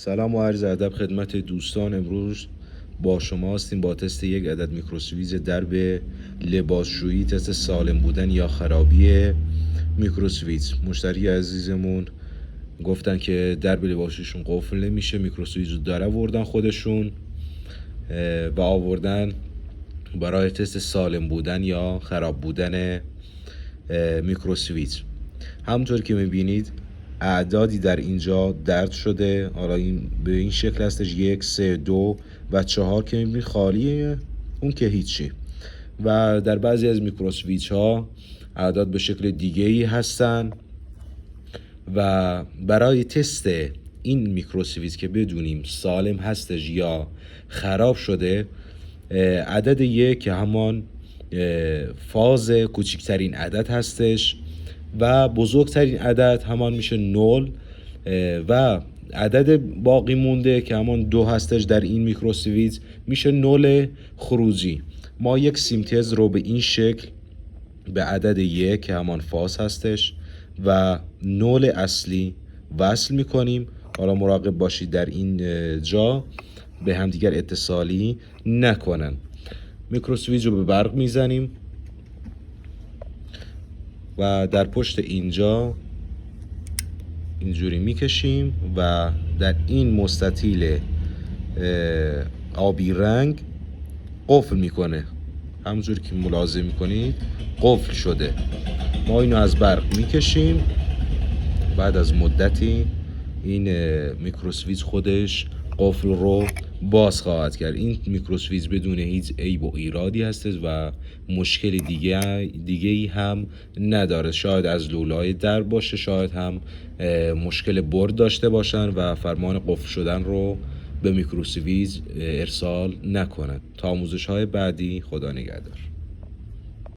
سلام و عرض ادب خدمت دوستان. امروز با شما هستیم با تست یک عدد میکروسویز درب لباسشویی، تست سالم بودن یا خرابی میکروسویز. مشتری عزیزمون گفتن که درب لباسشوییشون قفل نمیشه، میکروسویز رو در آوردن خودشون و آوردن برای تست سالم بودن یا خراب بودن میکروسویز. همونطور که میبینید اعدادی در اینجا درج شده. حالا این به این شکل هستش 1 3 2 و 4 که میبینید خالیه، اون که هیچی. و در بعضی از میکروسویچ ها اعداد به شکل دیگه ای هستن و برای تست این میکروسویچ که بدونیم سالم هستش یا خراب شده، عدد 1 که همان فاز کوچکترین عدد هستش و بزرگترین عدد همان میشه 0 و عدد باقی مونده که همان 2 هستش در این میکروسویچ میشه 0 خروجی. ما یک سیمتز رو به این شکل به عدد 1 که همان فاز هستش و 0 اصلی وصل میکنیم. حالا مراقب باشید در این جا به همدیگر اتصالی نکنن. میکروسویچ رو به برق میزنیم و در پشت اینجا اینجوری میکشیم و در این مستطیل آبی رنگ قفل میکنه. همونجوری که ملاحظه میکنید قفل شده. ما اینو از برق میکشیم. بعد از مدتی این میکروسویچ خودش قفل رو باز خواهد کرد. این میکروسویچ بدون هیچ عیب و ایرادی هستش و مشکل دیگه ای هم نداره. شاید از لولای در باشه، شاید هم مشکل برد داشته باشن و فرمان قفل شدن رو به میکروسویچ ارسال نکنن. تا آموزش های بعدی، خدا نگهدار.